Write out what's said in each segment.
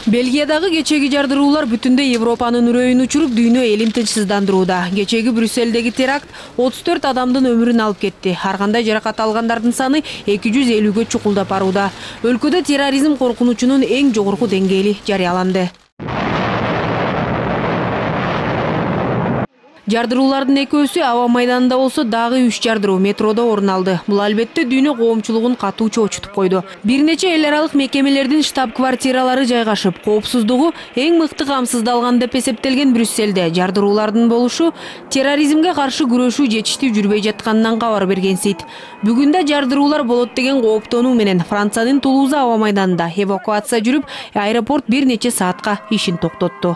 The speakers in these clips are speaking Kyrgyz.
Бельгиядагы кечеги жардыруулар бүтүндөй Европанын үрөйүн учуруп, дүйнө элин тынчсыздандырууда. Кечеги Брюссельдеги теракт 34 адамдын өмүрүн алып кетти. Ар кандай жаракат алгандардын саны 250-гө чукулдап барууда. Өлкөдө терроризм коркунучунун эң жогорку деңгээли жарыяланды. Жардыруулардын экөөсү аба майданында болсо, дагы 3 жардыруу метрода орун алды. Бул албетте дүйнө коомчулугун катуу чоочутуп койду. Бир нече эл аралык мекемелердин штаб-квартиралары жайгашып, коопсуздугу эң мыкты камсыздалган деп эсептелген Брюссельде жардыруулардын болушу терроризмге каршы күрөшүү жетиштүү жүрбөй жатканынан кабар бергенсийт. Бүгүн да жардыруулар болот деген кооптонуу менен Франциянын Тулуза аба майданында эвакуация жүрүп, аэропорт бир нече саатка ишин токтотту.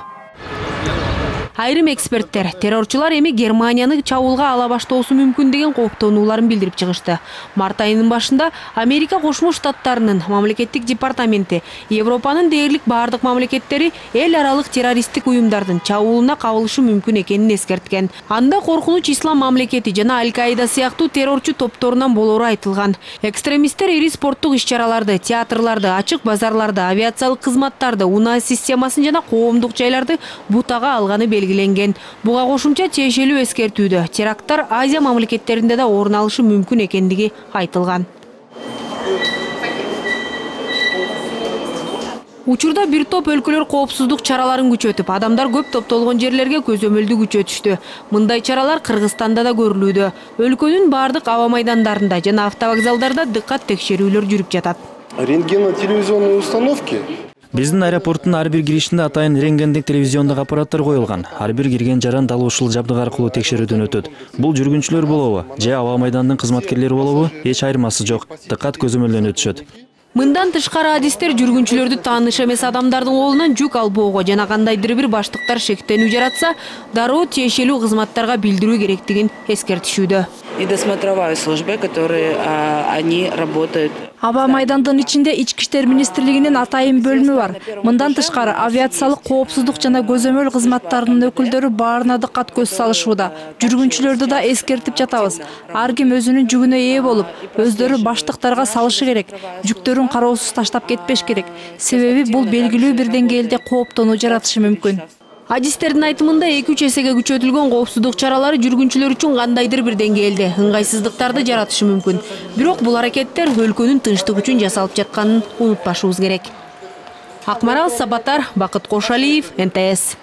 Айрым эксперттер террорчулар эми Германияны чабуулга ала баштоосу мүмкүн деген кооптонууларын билдирип чыгышты. Март айынын башында Америка Кошмо Штаттарынын мамлекеттик департаменти Европанын дээрлик бардык мамлекеттери эл аралык террористтик уюмдардын чабуулуна кабылышы мүмкүн экенин эскерткен. Анда коркунуч ислам мамлекети жана Аль-Каида сыяктуу террорчу топторунан болору айтылган. Экстремисттер ири спорттук иш-чараларды, театрларды, ачык базарларды, авиациялык кызматтарды, унаа системасын жана коомдук жайларды бутага алганы белгиленген. Буга кошумча тиешелүү эскертүүдө теракттар Азия мамлекеттеринде да орун алышы мүмкүн экендиги айтылган. Учурда бир топ өлкөлөр коопсуздук чараларын күчөтүп, адамдар көп топтолгон жерлерге көзөмөлдү күчөтүштү. Мындай чаралар Кыргызстанда да көрүлүүдө. Өлкөнүн бардык аба майдандарында жана автовокзалдарда дыккат текшерүүлөр жүрүп жатат. Рентгено-телевизионные установки. Биздин аэропорттун ар бир киришинде атайын рентгендик телевизиондук аппараттар коюлган. Ар бир кирген жаран дал ушул жабдык аркылуу текшерүүдөн өтөт. Бул жүргүнчүлөр болобу же аба майдандын кызматкерлери болобу, эч айырмасы жок. Дыккат көзөмөлдөн өтүшөт. Мындан тышкары адистер жүргүнчүлөрдү тааныш эмес адамдардын колунан жүк албоого жана кандайдыр бир баштыктар шектенүү жаратса, дароо тиешелүү кызматтарга билдирүү керектигин эскертишүүдө. И досмотровая служба, которые они работают. Аба майдандын ичинде Ички иштер министрлигинин атайын бөлүмү бар. Мындан тышкары авиациялык коопсуздук жана көзөмөл кызматтарынын өкүлдөрү баарына дыккат көз салышууда. Жүргүнчүлөрдү да эскертип жатабыз. Ар ким өзүнүн жүгүнө ээ болуп, өздөрү баштыктарга салышы керек. Жүктөрүн кароосуз таштап кетпеш керек. Себеби бул белгилүү бир деңгээлде кооптонуу жаратышы мүмкүн. Адистердин айтымында 2-3 эсеге күчөтүлгөн коопсуздук чаралары жүргүнчүлөр үчүн кандайдыр бир деңгээлде ыңгайсыздыктарды жаратышы мүмкүн. Бирок бул аракеттер өлкөнүн тынчтыгы үчүн жасалып жатканын унутпашыбыз керек. Акмарал Сабатар, Бакыт Кошалиев, НТС.